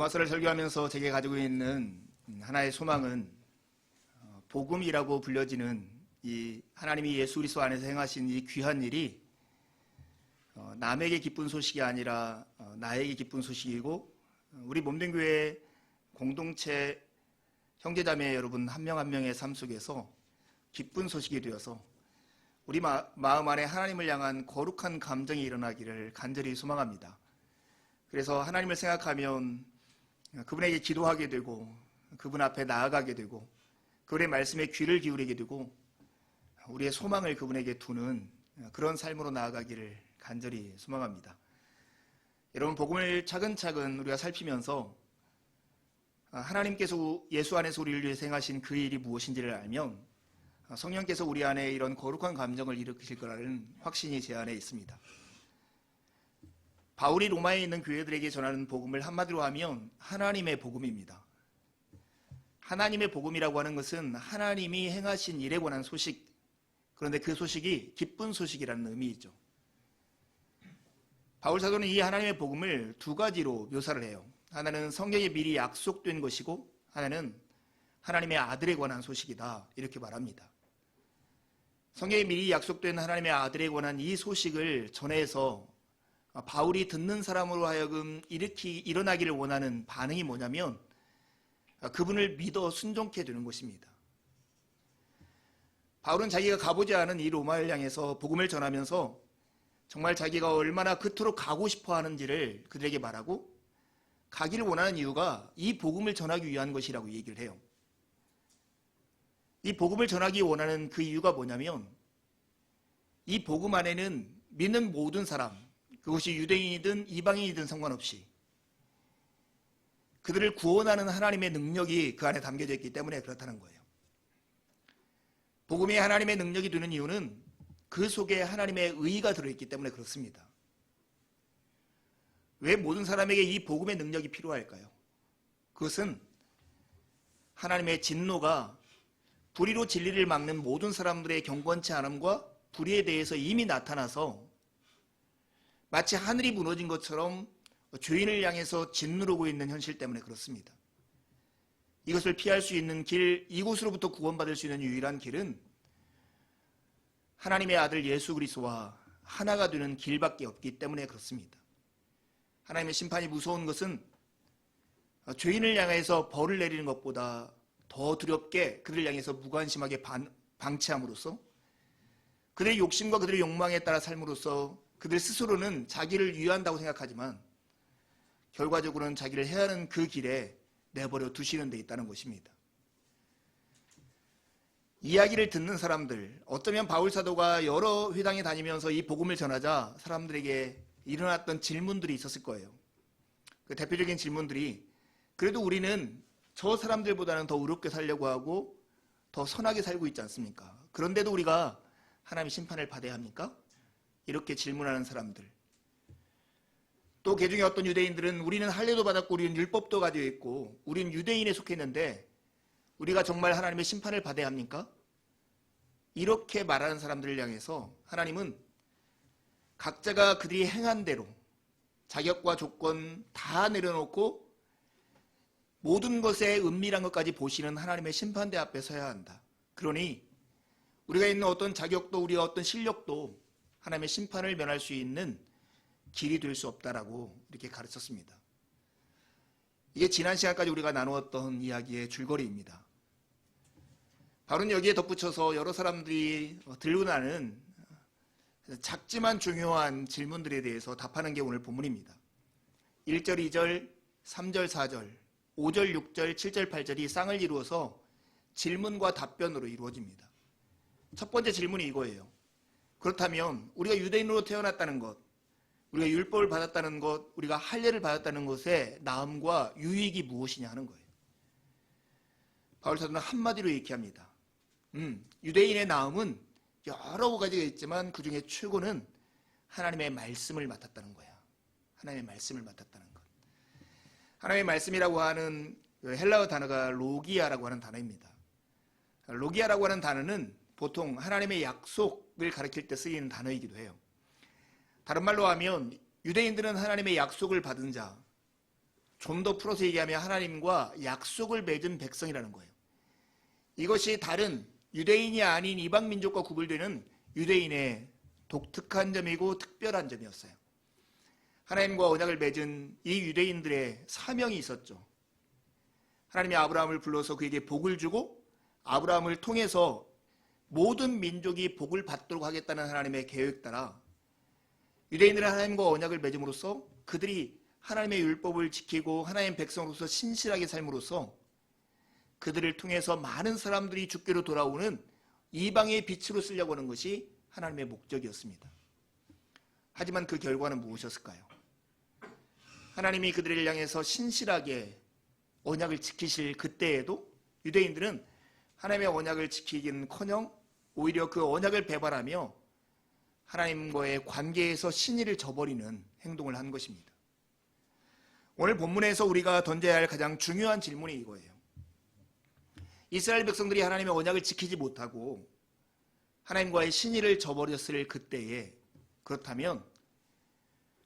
로마서를 설교하면서 제게 가지고 있는 하나의 소망은 복음이라고 불려지는 이 하나님이 예수 그리스도 안에서 행하신 이 귀한 일이 남에게 기쁜 소식이 아니라 나에게 기쁜 소식이고, 우리 몸된 교회 공동체 형제자매 여러분 한 명 한 명의 삶 속에서 기쁜 소식이 되어서 우리 마음 안에 하나님을 향한 거룩한 감정이 일어나기를 간절히 소망합니다. 그래서 하나님을 생각하면 그분에게 기도하게 되고, 그분 앞에 나아가게 되고, 그분의 말씀에 귀를 기울이게 되고, 우리의 소망을 그분에게 두는 그런 삶으로 나아가기를 간절히 소망합니다. 여러분, 복음을 차근차근 우리가 살피면서 하나님께서 예수 안에서 우리를 위해서 행하신 그 일이 무엇인지를 알면 성령께서 우리 안에 이런 거룩한 감정을 일으키실 거라는 확신이 제 안에 있습니다. 바울이 로마에 있는 교회들에게 전하는 복음을 한마디로 하면 하나님의 복음입니다. 하나님의 복음이라고 하는 것은 하나님이 행하신 일에 관한 소식, 그런데 그 소식이 기쁜 소식이라는 의미이죠. 바울 사도는 이 하나님의 복음을 두 가지로 묘사를 해요. 하나는 성경에 미리 약속된 것이고, 하나는 하나님의 아들에 관한 소식이다, 이렇게 말합니다. 성경에 미리 약속된 하나님의 아들에 관한 이 소식을 전해서 바울이 듣는 사람으로 하여금 일어나기를 원하는 반응이 뭐냐면 그분을 믿어 순종케 되는 것입니다. 바울은 자기가 가보지 않은 이 로마를 향해서 복음을 전하면서 정말 자기가 얼마나 그토록 가고 싶어 하는지를 그들에게 말하고, 가기를 원하는 이유가 이 복음을 전하기 위한 것이라고 얘기를 해요. 이 복음을 전하기 원하는 그 이유가 뭐냐면 이 복음 안에는 믿는 모든 사람, 그것이 유대인이든 이방인이든 상관없이 그들을 구원하는 하나님의 능력이 그 안에 담겨져 있기 때문에 그렇다는 거예요. 복음이 하나님의 능력이 되는 이유는 그 속에 하나님의 의의가 들어있기 때문에 그렇습니다. 왜 모든 사람에게 이 복음의 능력이 필요할까요? 그것은 하나님의 진노가 불의로 진리를 막는 모든 사람들의 경건치 않음과 불의에 대해서 이미 나타나서 마치 하늘이 무너진 것처럼 죄인을 향해서 짓누르고 있는 현실 때문에 그렇습니다. 이것을 피할 수 있는 길, 이곳으로부터 구원받을 수 있는 유일한 길은 하나님의 아들 예수 그리스도와 하나가 되는 길밖에 없기 때문에 그렇습니다. 하나님의 심판이 무서운 것은 죄인을 향해서 벌을 내리는 것보다 더 두렵게 그들을 향해서 무관심하게 방치함으로써 그들의 욕심과 그들의 욕망에 따라 삶으로써 그들 스스로는 자기를 위한다고 생각하지만 결과적으로는 자기를 해야 하는 그 길에 내버려 두시는 데 있다는 것입니다. 이야기를 듣는 사람들, 어쩌면 바울 사도가 여러 회당에 다니면서 이 복음을 전하자 사람들에게 일어났던 질문들이 있었을 거예요. 그 대표적인 질문들이, 그래도 우리는 저 사람들보다는 더 의롭게 살려고 하고 더 선하게 살고 있지 않습니까? 그런데도 우리가 하나님의 심판을 받아야 합니까? 이렇게 질문하는 사람들. 또 그중에 어떤 유대인들은 우리는 할례도 받았고 우리는 율법도 가지고 있고 우리는 유대인에 속했는데 우리가 정말 하나님의 심판을 받아야 합니까? 이렇게 말하는 사람들을 향해서 하나님은 각자가 그들이 행한 대로 자격과 조건 다 내려놓고 모든 것에 은밀한 것까지 보시는 하나님의 심판대 앞에 서야 한다. 그러니 우리가 있는 어떤 자격도 우리의 어떤 실력도 하나님의 심판을 면할 수 있는 길이 될 수 없다라고 이렇게 가르쳤습니다. 이게 지난 시간까지 우리가 나누었던 이야기의 줄거리입니다. 바로는 여기에 덧붙여서 여러 사람들이 들고 나는 작지만 중요한 질문들에 대해서 답하는 게 오늘 본문입니다. 1절, 2절, 3절, 4절, 5절, 6절, 7절, 8절이 쌍을 이루어서 질문과 답변으로 이루어집니다. 첫 번째 질문이 이거예요. 그렇다면 우리가 유대인으로 태어났다는 것, 우리가 율법을 받았다는 것, 우리가 할례를 받았다는 것의 나음과 유익이 무엇이냐 하는 거예요. 바울 사도는 한마디로 얘기합니다. 유대인의 나음은 여러 가지가 있지만 그 중에 최고는 하나님의 말씀을 맡았다는 거야. 하나님의 말씀을 맡았다는 것. 하나님의 말씀이라고 하는 헬라어 단어가 로기아라고 하는 단어입니다. 로기아라고 하는 단어는 보통 하나님의 약속을 가리킬 때 쓰이는 단어이기도 해요. 다른 말로 하면 유대인들은 하나님의 약속을 받은 자, 좀 더 풀어서 얘기하면 하나님과 약속을 맺은 백성이라는 거예요. 이것이 다른 유대인이 아닌 이방 민족과 구별되는 유대인의 독특한 점이고 특별한 점이었어요. 하나님과 언약을 맺은 이 유대인들의 사명이 있었죠. 하나님이 아브라함을 불러서 그에게 복을 주고 아브라함을 통해서 모든 민족이 복을 받도록 하겠다는 하나님의 계획 따라 유대인들은 하나님과 언약을 맺음으로써 그들이 하나님의 율법을 지키고 하나님의 백성으로서 신실하게 삶으로써 그들을 통해서 많은 사람들이 주께로 돌아오는 이방의 빛으로 쓰려고 하는 것이 하나님의 목적이었습니다. 하지만 그 결과는 무엇이었을까요? 하나님이 그들을 향해서 신실하게 언약을 지키실 그때에도 유대인들은 하나님의 언약을 지키기는커녕 오히려 그 언약을 배반하며 하나님과의 관계에서 신의를 저버리는 행동을 한 것입니다. 오늘 본문에서 우리가 던져야 할 가장 중요한 질문이 이거예요. 이스라엘 백성들이 하나님의 언약을 지키지 못하고 하나님과의 신의를 저버렸을 그때에 그렇다면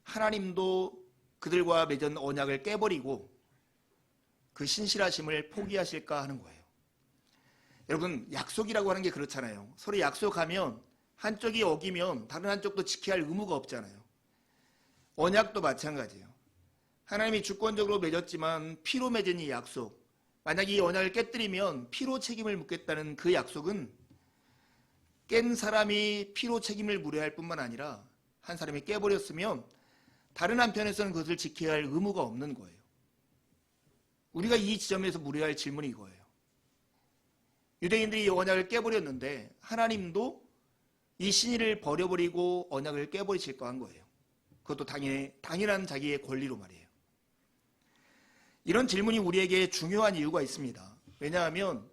하나님도 그들과 맺은 언약을 깨버리고 그 신실하심을 포기하실까 하는 거예요. 여러분, 약속이라고 하는 게 그렇잖아요. 서로 약속하면 한쪽이 어기면 다른 한쪽도 지켜야 할 의무가 없잖아요. 언약도 마찬가지예요. 하나님이 주권적으로 맺었지만 피로 맺은 이 약속, 만약 이 언약을 깨뜨리면 피로 책임을 묻겠다는 그 약속은 깬 사람이 피로 책임을 물어야 할 뿐만 아니라 한 사람이 깨버렸으면 다른 한편에서는 그것을 지켜야 할 의무가 없는 거예요. 우리가 이 지점에서 물어야 할 질문이 이거예요. 유대인들이 이 언약을 깨버렸는데 하나님도 이 신의를 버려버리고 언약을 깨버리실까 한 거예요. 그것도 당연한 자기의 권리로 말이에요. 이런 질문이 우리에게 중요한 이유가 있습니다. 왜냐하면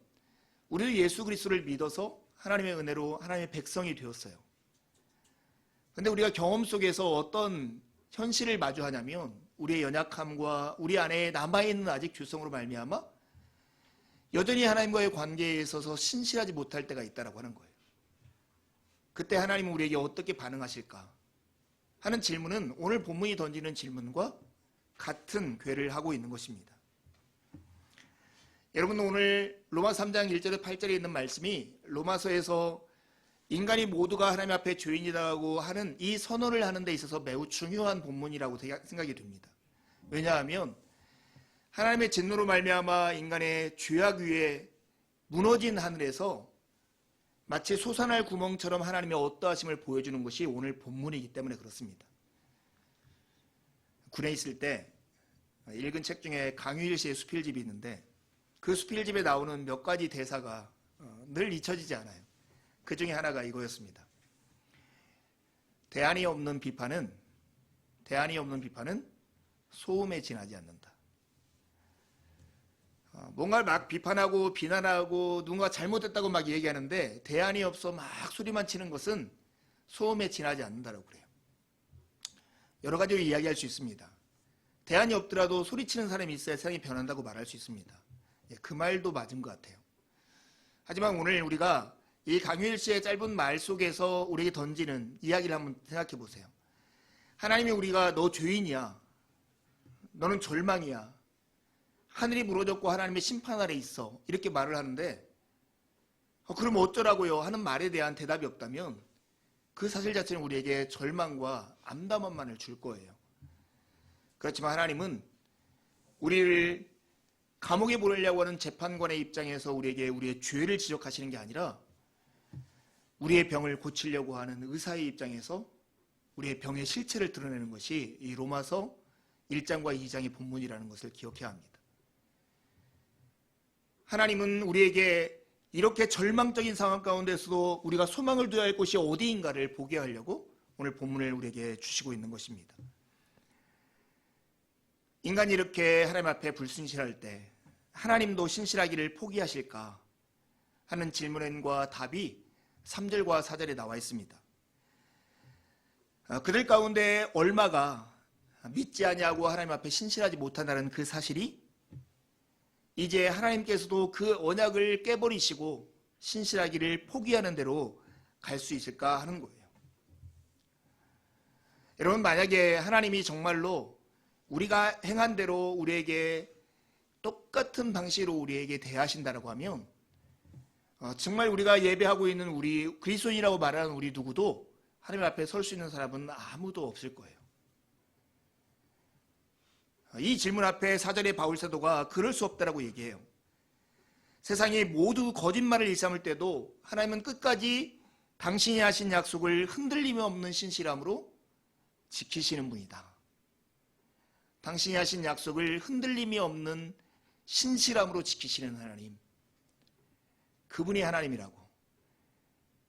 우리도 예수 그리스도를 믿어서 하나님의 은혜로 하나님의 백성이 되었어요. 그런데 우리가 경험 속에서 어떤 현실을 마주하냐면 우리의 연약함과 우리 안에 남아있는 아직 죄성으로 말미암아 여전히 하나님과의 관계에 있어서 신실하지 못할 때가 있다고 하는 거예요. 그때 하나님은 우리에게 어떻게 반응하실까 하는 질문은 오늘 본문이 던지는 질문과 같은 궤를 하고 있는 것입니다. 여러분, 오늘 로마서 3장 1절에 8절에 있는 말씀이 로마서에서 인간이 모두가 하나님 앞에 죄인이라고 하는 이 선언을 하는 데 있어서 매우 중요한 본문이라고 생각이 됩니다. 왜냐하면 하나님의 진노로 말미암아 인간의 죄악 위에 무너진 하늘에서 마치 솟아날 구멍처럼 하나님의 어떠하심을 보여주는 것이 오늘 본문이기 때문에 그렇습니다. 군에 있을 때 읽은 책 중에 강유일 씨의 수필집이 있는데 그 수필집에 나오는 몇 가지 대사가 늘 잊혀지지 않아요. 그 중에 하나가 이거였습니다. 대안이 없는 비판은 소음에 지나지 않는다. 뭔가를 막 비판하고 비난하고 누군가 잘못했다고 막 얘기하는데 대안이 없어 막 소리만 치는 것은 소음에 지나지 않는다고 그래요. 여러 가지로 이야기할 수 있습니다. 대안이 없더라도 소리치는 사람이 있어야 세상이 변한다고 말할 수 있습니다. 그 말도 맞은 것 같아요. 하지만 오늘 우리가 이 강유일 씨의 짧은 말 속에서 우리에게 던지는 이야기를 한번 생각해 보세요. 하나님이 우리가 너 죄인이야, 너는 절망이야, 하늘이 무너졌고 하나님의 심판 아래 있어, 이렇게 말을 하는데 그럼 어쩌라고요 하는 말에 대한 대답이 없다면 그 사실 자체는 우리에게 절망과 암담함만을 줄 거예요. 그렇지만 하나님은 우리를 감옥에 보내려고 하는 재판관의 입장에서 우리에게 우리의 죄를 지적하시는 게 아니라 우리의 병을 고치려고 하는 의사의 입장에서 우리의 병의 실체를 드러내는 것이 이 로마서 1장과 2장의 본문이라는 것을 기억해야 합니다. 하나님은 우리에게 이렇게 절망적인 상황 가운데서도 우리가 소망을 둬야 할 곳이 어디인가를 보게 하려고 오늘 본문을 우리에게 주시고 있는 것입니다. 인간이 이렇게 하나님 앞에 불순실할 때 하나님도 신실하기를 포기하실까 하는 질문과 답이 3절과 4절에 나와 있습니다. 그들 가운데 얼마가 믿지 아니하고 하나님 앞에 신실하지 못한다는 그 사실이 이제 하나님께서도 그 언약을 깨버리시고 신실하기를 포기하는 대로 갈 수 있을까 하는 거예요. 여러분, 만약에 하나님이 정말로 우리가 행한 대로 우리에게 똑같은 방식으로 우리에게 대하신다라고 하면 정말 우리가 예배하고 있는 우리 그리스도인이라고 말하는 우리 누구도 하나님 앞에 설 수 있는 사람은 아무도 없을 거예요. 이 질문 앞에 4절의 바울사도가 그럴 수 없다라고 얘기해요. 세상이 모두 거짓말을 일삼을 때도 하나님은 끝까지 당신이 하신 약속을 흔들림이 없는 신실함으로 지키시는 분이다. 당신이 하신 약속을 흔들림이 없는 신실함으로 지키시는 하나님, 그분이 하나님이라고.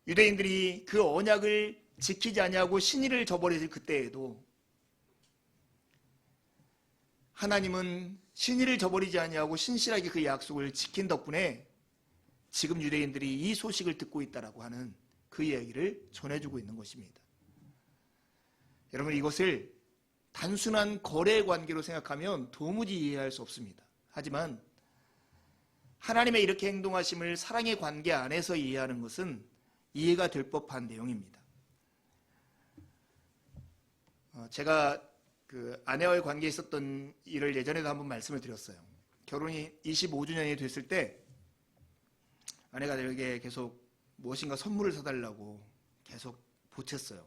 유대인들이 그 언약을 지키지 아니하고 신의를 저버릴 그때에도 하나님은 신의를 저버리지 아니하고 신실하게 그 약속을 지킨 덕분에 지금 유대인들이 이 소식을 듣고 있다라고 하는 그 이야기를 전해주고 있는 것입니다. 여러분, 이것을 단순한 거래 관계로 생각하면 도무지 이해할 수 없습니다. 하지만 하나님의 이렇게 행동하심을 사랑의 관계 안에서 이해하는 것은 이해가 될 법한 내용입니다. 제가 그 아내와의 관계에 있었던 일을 예전에도 한번 말씀을 드렸어요. 결혼이 25주년이 됐을 때 아내가 저에게 계속 무엇인가 선물을 사달라고 계속 보챘어요.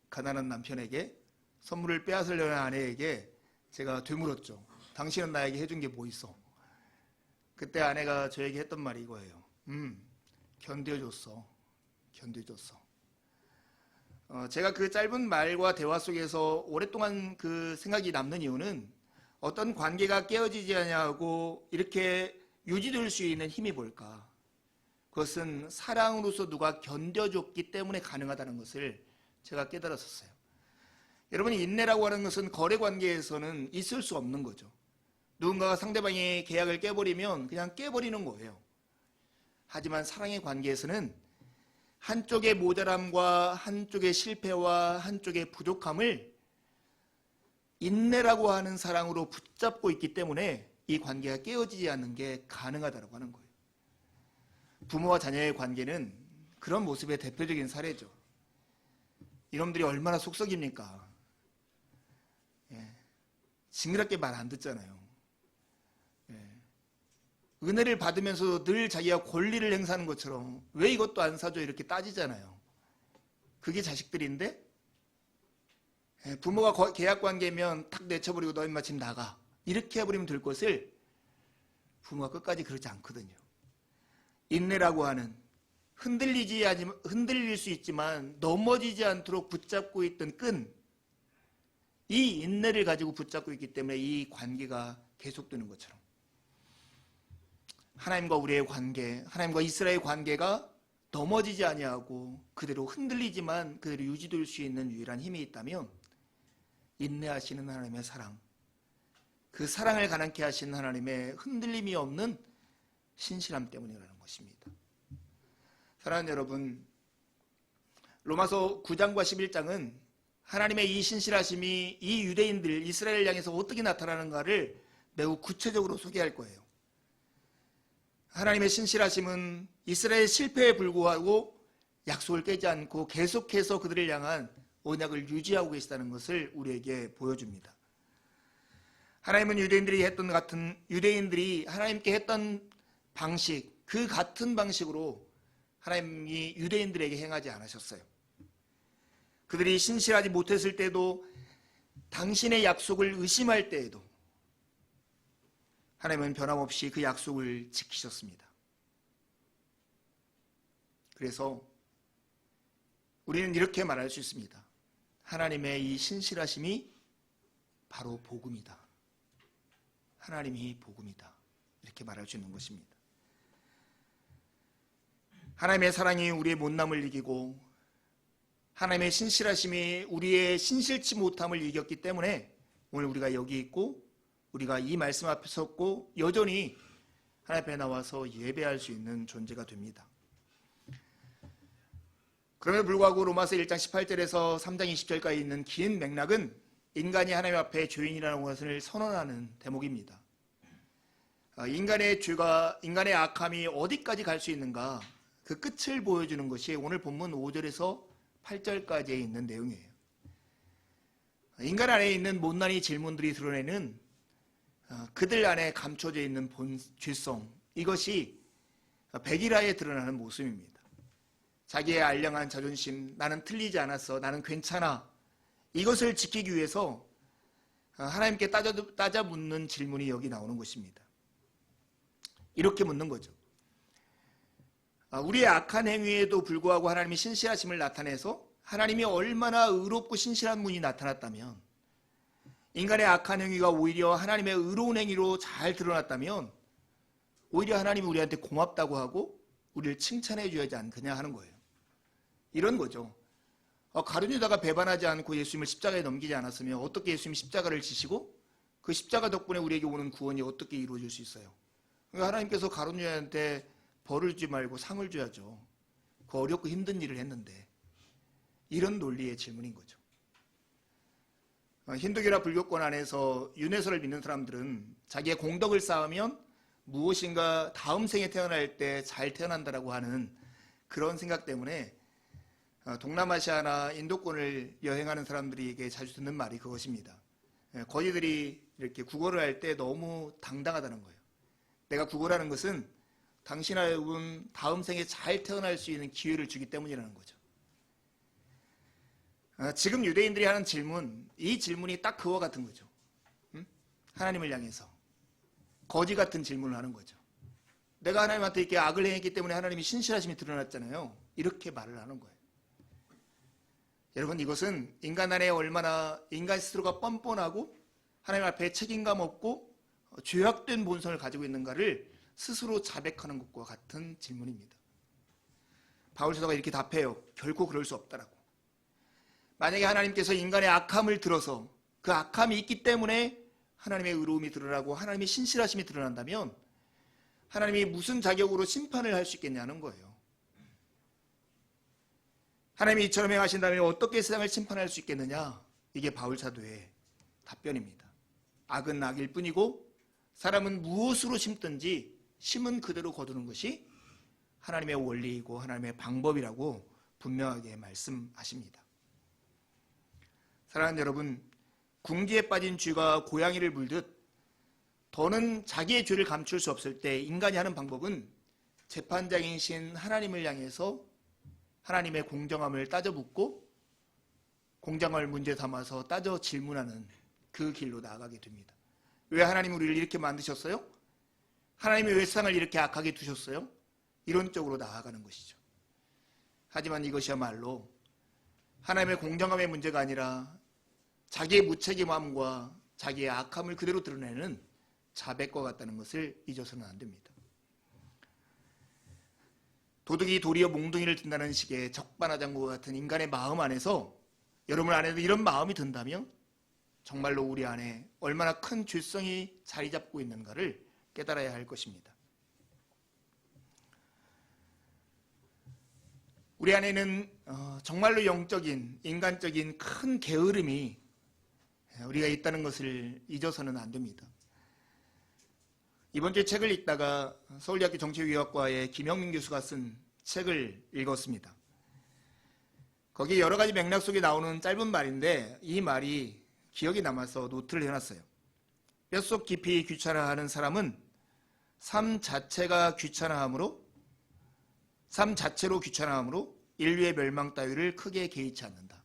가난한 남편에게 선물을 빼앗으려는 아내에게 제가 되물었죠. 당신은 나에게 해준 게 뭐 있어? 그때 아내가 저에게 했던 말이 이거예요. 견뎌줬어. 제가 그 짧은 말과 대화 속에서 오랫동안 그 생각이 남는 이유는 어떤 관계가 깨어지지 않냐고 이렇게 유지될 수 있는 힘이 뭘까? 그것은 사랑으로서 누가 견뎌줬기 때문에 가능하다는 것을 제가 깨달았었어요. 여러분이 인내라고 하는 것은 거래 관계에서는 있을 수 없는 거죠. 누군가가 상대방의 계약을 깨버리면 그냥 깨버리는 거예요. 하지만 사랑의 관계에서는 한쪽의 모자람과 한쪽의 실패와 한쪽의 부족함을 인내라고 하는 사랑으로 붙잡고 있기 때문에 이 관계가 깨어지지 않는 게 가능하다고 하는 거예요. 부모와 자녀의 관계는 그런 모습의 대표적인 사례죠. 이놈들이 얼마나 속썩입니까? 징그럽게 말 안 듣잖아요. 은혜를 받으면서 늘 자기가 권리를 행사하는 것처럼 왜 이것도 안 사줘 이렇게 따지잖아요. 그게 자식들인데 부모가 계약관계면 탁 내쳐버리고 너 인마 집 나가 이렇게 해버리면 될 것을 부모가 끝까지 그러지 않거든요. 인내라고 하는 흔들릴 수 있지만 넘어지지 않도록 붙잡고 있던 끈, 이 인내를 가지고 붙잡고 있기 때문에 이 관계가 계속되는 것처럼 하나님과 우리의 관계, 하나님과 이스라엘의 관계가 넘어지지 아니하고 그대로 흔들리지만 그대로 유지될 수 있는 유일한 힘이 있다면 인내하시는 하나님의 사랑, 그 사랑을 가난케 하시는 하나님의 흔들림이 없는 신실함 때문이라는 것입니다. 사랑하는 여러분, 로마서 9장과 11장은 하나님의 이 신실하심이 이 유대인들, 이스라엘을 향해서 어떻게 나타나는가를 매우 구체적으로 소개할 거예요. 하나님의 신실하심은 이스라엘의 실패에 불구하고 약속을 깨지 않고 계속해서 그들을 향한 언약을 유지하고 계시다는 것을 우리에게 보여줍니다. 하나님은 유대인들이 하나님께 했던 방식, 그 같은 방식으로 하나님이 유대인들에게 행하지 않으셨어요. 그들이 신실하지 못했을 때도 당신의 약속을 의심할 때에도 하나님은 변함없이 그 약속을 지키셨습니다. 그래서 우리는 이렇게 말할 수 있습니다. 하나님의 이 신실하심이 바로 복음이다. 하나님이 복음이다. 이렇게 말할 수 있는 것입니다. 하나님의 사랑이 우리의 못남을 이기고 하나님의 신실하심이 우리의 신실치 못함을 이겼기 때문에 오늘 우리가 여기 있고 우리가 이 말씀 앞에 섰고 여전히 하나님 앞에 나와서 예배할 수 있는 존재가 됩니다. 그럼에도 불구하고 로마서 1장 18절에서 3장 20절까지 있는 긴 맥락은 인간이 하나님 앞에 죄인이라는 것을 선언하는 대목입니다. 인간의 죄가, 인간의 악함이 어디까지 갈 수 있는가, 그 끝을 보여주는 것이 오늘 본문 5절에서 8절까지에 있는 내용이에요. 인간 안에 있는 못난이 질문들이 드러내는 그들 안에 감춰져 있는 죄성, 이것이 백일하에 드러나는 모습입니다. 자기의 알량한 자존심, 나는 틀리지 않았어, 나는 괜찮아, 이것을 지키기 위해서 하나님께 따져 묻는 질문이 여기 나오는 것입니다. 이렇게 묻는 거죠. 우리의 악한 행위에도 불구하고 하나님이 신실하심을 나타내서 하나님이 얼마나 의롭고 신실한 분이 나타났다면, 인간의 악한 행위가 오히려 하나님의 의로운 행위로 잘 드러났다면 오히려 하나님이 우리한테 고맙다고 하고 우리를 칭찬해 줘야지 않겠냐 하는 거예요. 이런 거죠. 가룟 유다가 배반하지 않고 예수님을 십자가에 넘기지 않았으면 어떻게 예수님이 십자가를 지시고 그 십자가 덕분에 우리에게 오는 구원이 어떻게 이루어질 수 있어요? 그러니까 하나님께서 가룟 유다한테 벌을 주지 말고 상을 줘야죠. 그 어렵고 힘든 일을 했는데. 이런 논리의 질문인 거죠. 힌두교나 불교권 안에서 윤회설을 믿는 사람들은 자기의 공덕을 쌓으면 무엇인가 다음 생에 태어날 때 잘 태어난다라고 하는 그런 생각 때문에 동남아시아나 인도권을 여행하는 사람들에게 자주 듣는 말이 그것입니다. 거기들이 이렇게 구걸을 할 때 너무 당당하다는 거예요. 내가 구걸하는 것은 당신하고 다음 생에 잘 태어날 수 있는 기회를 주기 때문이라는 거죠. 지금 유대인들이 하는 질문, 이 질문이 딱 그와 같은 거죠. 하나님을 향해서 거지 같은 질문을 하는 거죠. 내가 하나님한테 이렇게 악을 행했기 때문에 하나님이 신실하심이 드러났잖아요. 이렇게 말을 하는 거예요. 여러분, 이것은 인간 안에 얼마나 인간 스스로가 뻔뻔하고 하나님 앞에 책임감 없고 죄악된 본성을 가지고 있는가를 스스로 자백하는 것과 같은 질문입니다. 바울 사도가 이렇게 답해요. 결코 그럴 수 없다라고. 만약에 하나님께서 인간의 악함을 들어서 그 악함이 있기 때문에 하나님의 의로움이 드러나고 하나님의 신실하심이 드러난다면 하나님이 무슨 자격으로 심판을 할 수 있겠냐는 거예요. 하나님이 이처럼 행하신다면 어떻게 세상을 심판할 수 있겠느냐? 이게 바울 사도의 답변입니다. 악은 악일 뿐이고 사람은 무엇으로 심든지 심은 그대로 거두는 것이 하나님의 원리이고 하나님의 방법이라고 분명하게 말씀하십니다. 사랑하는 여러분, 궁지에 빠진 쥐가 고양이를 물듯 더는 자기의 죄를 감출 수 없을 때 인간이 하는 방법은 재판장이신 하나님을 향해서 하나님의 공정함을 따져 묻고 공정함을 문제 삼아서 따져 질문하는 그 길로 나아가게 됩니다. 왜 하나님이 우리를 이렇게 만드셨어요? 하나님이 왜 세상을 이렇게 악하게 두셨어요? 이런 쪽으로 나아가는 것이죠. 하지만 이것이야말로 하나님의 공정함의 문제가 아니라 자기의 무책임함과 자기의 악함을 그대로 드러내는 자백과 같다는 것을 잊어서는 안 됩니다. 도둑이 도리어 몽둥이를 든다는 식의 적반하장과 같은 인간의 마음 안에서 여러분 안에도 이런 마음이 든다면 정말로 우리 안에 얼마나 큰 죄성이 자리 잡고 있는가를 깨달아야 할 것입니다. 우리 안에는 정말로 영적인, 인간적인 큰 게으름이 우리가 있다는 것을 잊어서는 안 됩니다. 이번 주에 책을 읽다가 서울대학교 정치외교학과의 김영민 교수가 쓴 책을 읽었습니다. 거기 여러 가지 맥락 속에 나오는 짧은 말인데 이 말이 기억이 남아서 노트를 해놨어요. 뼛속 깊이 귀찮아하는 사람은 삶 자체로 귀찮아함으로 인류의 멸망 따위를 크게 개의치 않는다.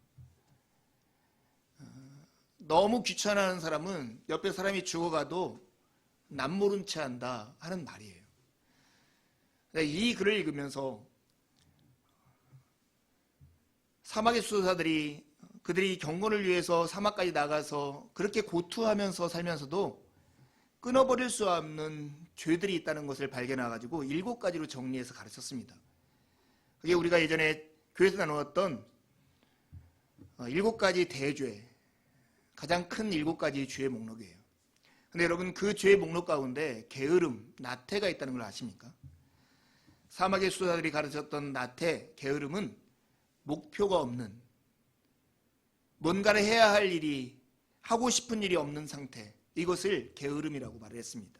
너무 귀찮아하는 사람은 옆에 사람이 죽어가도 남모른 채 한다 하는 말이에요. 이 글을 읽으면서 사막의 수도사들이 그들이 경건을 위해서 사막까지 나가서 그렇게 고투하면서 살면서도 끊어버릴 수 없는 죄들이 있다는 것을 발견해가지고 7가지로 정리해서 가르쳤습니다. 그게 우리가 예전에 교회에서 나누었던 7가지 대죄, 가장 큰 7가지 죄의 목록이에요. 근데 여러분, 그 죄의 목록 가운데 게으름, 나태가 있다는 걸 아십니까? 사막의 수도사들이 가르쳤던 나태, 게으름은 목표가 없는, 뭔가를 해야 할 일이, 하고 싶은 일이 없는 상태, 이것을 게으름이라고 말을 했습니다.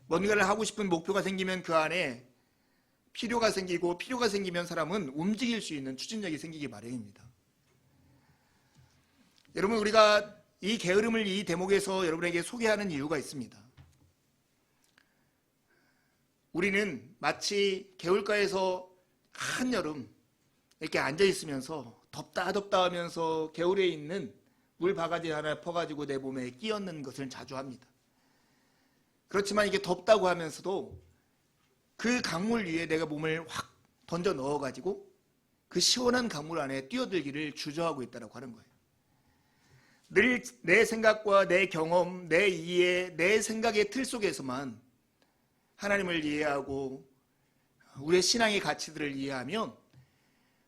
뭔가를 하고 싶은 목표가 생기면 그 안에 필요가 생기고, 필요가 생기면 사람은 움직일 수 있는 추진력이 생기기 마련입니다. 여러분, 우리가 이 게으름을 이 대목에서 여러분에게 소개하는 이유가 있습니다. 우리는 마치 개울가에서 한여름 이렇게 앉아 있으면서 덥다 하면서 개울에 있는 물 바가지 하나 퍼가지고 내 몸에 끼얹는 것을 자주 합니다. 그렇지만 이게 덥다고 하면서도 그 강물 위에 내가 몸을 확 던져 넣어가지고 그 시원한 강물 안에 뛰어들기를 주저하고 있다고 하는 거예요. 늘 내 생각과 내 경험, 내 이해, 내 생각의 틀 속에서만 하나님을 이해하고 우리의 신앙의 가치들을 이해하면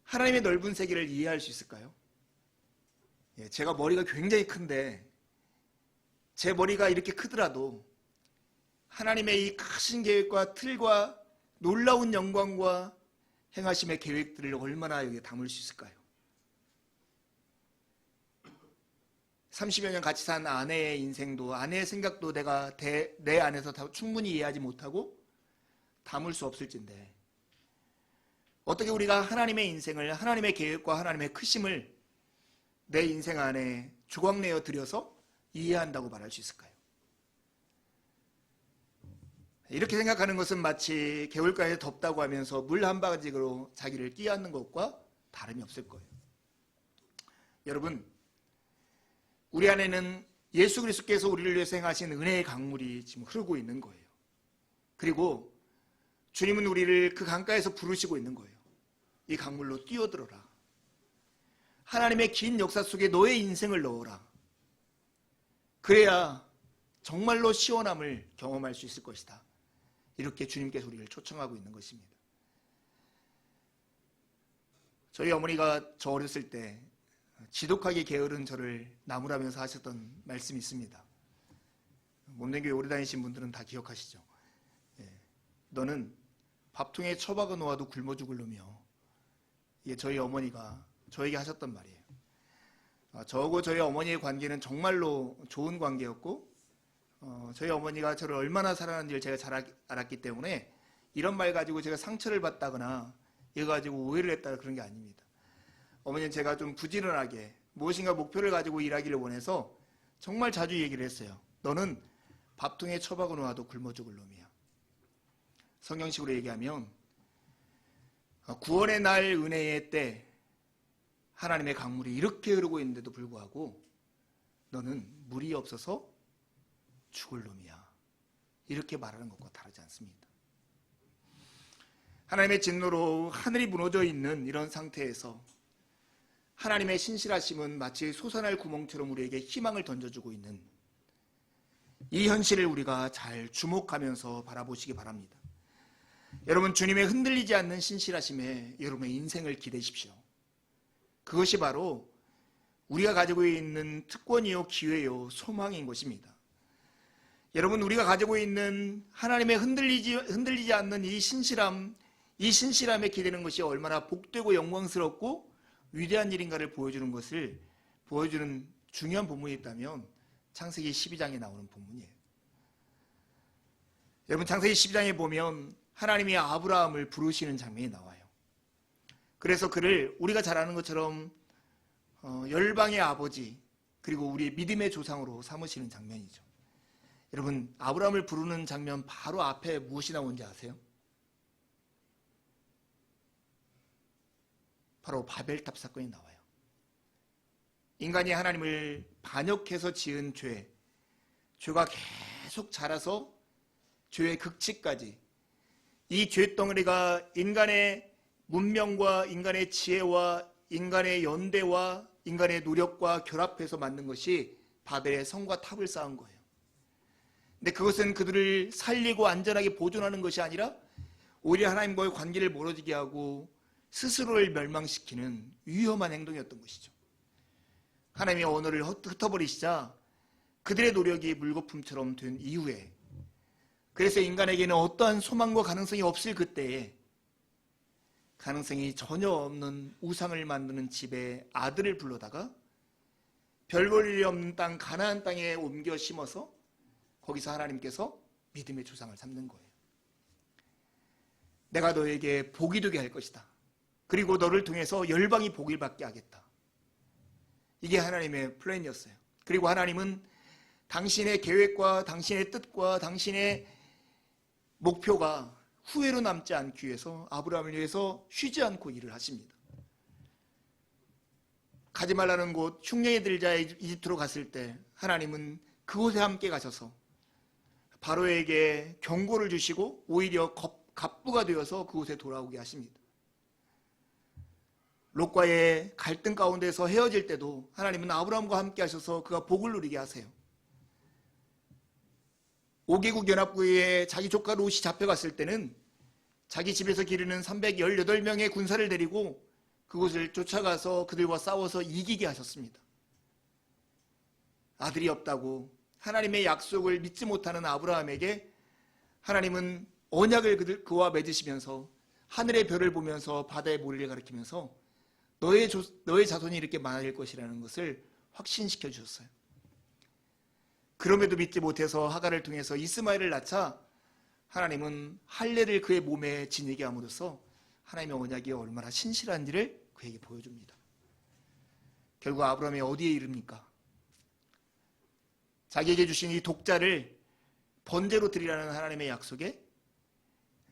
하나님의 넓은 세계를 이해할 수 있을까요? 제가 머리가 굉장히 큰데 제 머리가 이렇게 크더라도 하나님의 이 크신 계획과 틀과 놀라운 영광과 행하심의 계획들을 얼마나 여기에 담을 수 있을까요? 30여 년 같이 산 아내의 인생도, 아내의 생각도 내가 내 안에서 다 충분히 이해하지 못하고 담을 수 없을진데 어떻게 우리가 하나님의 인생을, 하나님의 계획과 하나님의 크심을 내 인생 안에 조각내어 들여서 이해한다고 말할 수 있을까요? 이렇게 생각하는 것은 마치 개울가에 덥다고 하면서 물 한 바가지로 자기를 끼얹는 것과 다름이 없을 거예요. 여러분, 우리 안에는 예수 그리스도께서 우리를 위해서 행하신 은혜의 강물이 지금 흐르고 있는 거예요. 그리고 주님은 우리를 그 강가에서 부르시고 있는 거예요. 이 강물로 뛰어들어라. 하나님의 긴 역사 속에 너의 인생을 넣어라. 그래야 정말로 시원함을 경험할 수 있을 것이다. 이렇게 주님께서 우리를 초청하고 있는 것입니다. 저희 어머니가 저 어렸을 때 지독하게 게으른 저를 나무라면서 하셨던 말씀이 있습니다. 몸된 교회 오래 다니신 분들은 다 기억하시죠. 너는 밥통에 처박아 놓아도 굶어 죽을 놈이요. 이게 저희 어머니가 저에게 하셨던 말이에요. 저하고 저희 어머니의 관계는 정말로 좋은 관계였고 저희 어머니가 저를 얼마나 사랑하는지를 제가 잘 알았기 때문에 이런 말 가지고 제가 상처를 받다거나 이거 가지고 오해를 했다 그런 게 아닙니다. 어머니는 제가 좀 부지런하게 무엇인가 목표를 가지고 일하기를 원해서 정말 자주 얘기를 했어요. 너는 밥통에 처박아 놓아도 굶어 죽을 놈이야. 성경식으로 얘기하면 구원의 날 은혜의 때 하나님의 강물이 이렇게 흐르고 있는데도 불구하고 너는 물이 없어서 죽을 놈이야. 이렇게 말하는 것과 다르지 않습니다. 하나님의 진노로 하늘이 무너져 있는 이런 상태에서 하나님의 신실하심은 마치 솟아날 구멍처럼 우리에게 희망을 던져주고 있는 이 현실을 우리가 잘 주목하면서 바라보시기 바랍니다. 여러분, 주님의 흔들리지 않는 신실하심에 여러분의 인생을 기대십시오. 그것이 바로 우리가 가지고 있는 특권이요, 기회요, 소망인 것입니다. 여러분, 우리가 가지고 있는 하나님의 흔들리지 않는 이 신실함에 기대는 것이 얼마나 복되고 영광스럽고 위대한 일인가를 보여주는 중요한 본문이 있다면 창세기 12장에 나오는 본문이에요. 여러분, 창세기 12장에 보면 하나님이 아브라함을 부르시는 장면이 나와요. 그래서 그를 우리가 잘 아는 것처럼 열방의 아버지 그리고 우리의 믿음의 조상으로 삼으시는 장면이죠. 여러분, 아브라함을 부르는 장면 바로 앞에 무엇이 나오는지 아세요? 바로 바벨탑 사건이 나와요. 인간이 하나님을 반역해서 지은 죄가 계속 자라서 죄의 극치까지 이 죄덩어리가 인간의 문명과 인간의 지혜와 인간의 연대와 인간의 노력과 결합해서 만든 것이 바벨의 성과 탑을 쌓은 거예요. 근데 그것은 그들을 살리고 안전하게 보존하는 것이 아니라 오히려 하나님과의 관계를 멀어지게 하고 스스로를 멸망시키는 위험한 행동이었던 것이죠. 하나님의 언어를 흩어버리시자 그들의 노력이 물거품처럼 된 이후에, 그래서 인간에게는 어떠한 소망과 가능성이 없을 그때에 가능성이 전혀 없는 우상을 만드는 집에 아들을 불러다가 별 볼 일이 없는 땅 가나안 땅에 옮겨 심어서 거기서 하나님께서 믿음의 조상을 삼는 거예요. 내가 너에게 복이 되게 할 것이다. 그리고 너를 통해서 열방이 복을 받게 하겠다. 이게 하나님의 플랜이었어요. 그리고 하나님은 당신의 계획과 당신의 뜻과 당신의 목표가 후회로 남지 않기 위해서 아브라함을 위해서 쉬지 않고 일을 하십니다. 가지 말라는 곳 흉년이 들자 이집트로 갔을 때 하나님은 그곳에 함께 가셔서 바로에게 경고를 주시고 오히려 갑부가 되어서 그곳에 돌아오게 하십니다. 롯과의 갈등 가운데서 헤어질 때도 하나님은 아브라함과 함께 하셔서 그가 복을 누리게 하세요. 5개국 연합국에 자기 조카 롯이 잡혀갔을 때는 자기 집에서 기르는 318명의 군사를 데리고 그곳을 쫓아가서 그들과 싸워서 이기게 하셨습니다. 아들이 없다고 하나님의 약속을 믿지 못하는 아브라함에게 하나님은 언약을 그와 맺으시면서 하늘의 별을 보면서 바다의 모래를 가리키면서 너의 자손이 이렇게 많아질 것이라는 것을 확신시켜 주셨어요. 그럼에도 믿지 못해서 하갈을 통해서 이스마엘을 낳자 하나님은 할례를 그의 몸에 지니게 함으로써 하나님의 언약이 얼마나 신실한지를 그에게 보여줍니다. 결국 아브라함이 어디에 이릅니까? 자기에게 주신 이 독자를 번제로 드리라는 하나님의 약속에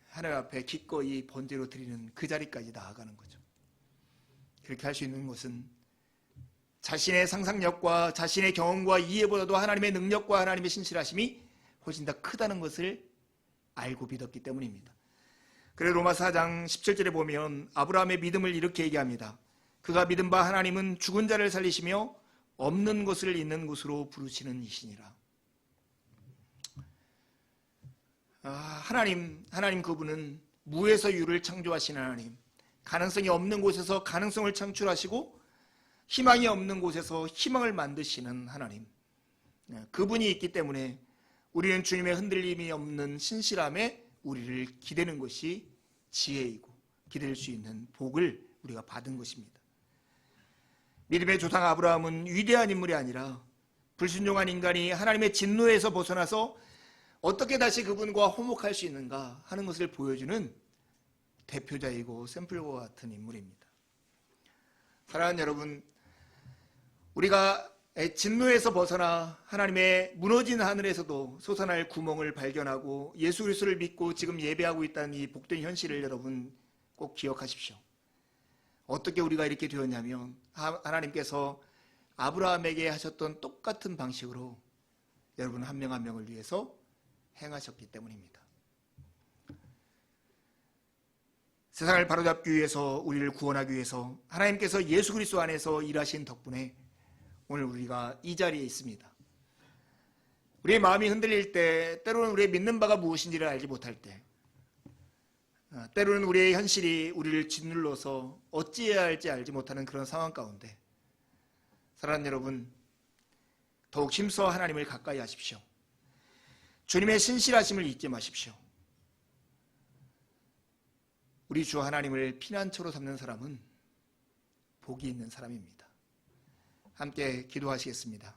하나님 앞에 기꺼이 번제로 드리는 그 자리까지 나아가는 거죠. 그렇게 할 수 있는 것은 자신의 상상력과 자신의 경험과 이해보다도 하나님의 능력과 하나님의 신실하심이 훨씬 더 크다는 것을 알고 믿었기 때문입니다. 그래서 로마서 4장 17절에 보면 아브라함의 믿음을 이렇게 얘기합니다. 그가 믿은 바 하나님은 죽은 자를 살리시며 없는 것을 있는 것으로 부르시는 이시니라. 하나님 그분은 무에서 유를 창조하시는 하나님, 가능성이 없는 곳에서 가능성을 창출하시고 희망이 없는 곳에서 희망을 만드시는 하나님, 그분이 있기 때문에 우리는 주님의 흔들림이 없는 신실함에 우리를 기대는 것이 지혜이고 기댈 수 있는 복을 우리가 받은 것입니다. 믿음의 조상 아브라함은 위대한 인물이 아니라 불순종한 인간이 하나님의 진노에서 벗어나서 어떻게 다시 그분과 화목할 수 있는가 하는 것을 보여주는 대표자이고 샘플과 같은 인물입니다. 사랑하는 여러분, 우리가 진노에서 벗어나 하나님의 무너진 하늘에서도 솟아날 구멍을 발견하고 예수 그리스도를 믿고 지금 예배하고 있다는 이 복된 현실을 여러분 꼭 기억하십시오. 어떻게 우리가 이렇게 되었냐면 하나님께서 아브라함에게 하셨던 똑같은 방식으로 여러분 한 명 한 명을 위해서 행하셨기 때문입니다. 세상을 바로잡기 위해서 우리를 구원하기 위해서 하나님께서 예수 그리스도 안에서 일하신 덕분에 오늘 우리가 이 자리에 있습니다. 우리의 마음이 흔들릴 때, 때로는 우리의 믿는 바가 무엇인지를 알지 못할 때, 때로는 우리의 현실이 우리를 짓눌러서 어찌해야 할지 알지 못하는 그런 상황 가운데 사랑하는 여러분, 더욱 힘써 하나님을 가까이 하십시오. 주님의 신실하심을 잊지 마십시오. 우리 주 하나님을 피난처로 삼는 사람은 복이 있는 사람입니다. 함께 기도하시겠습니다.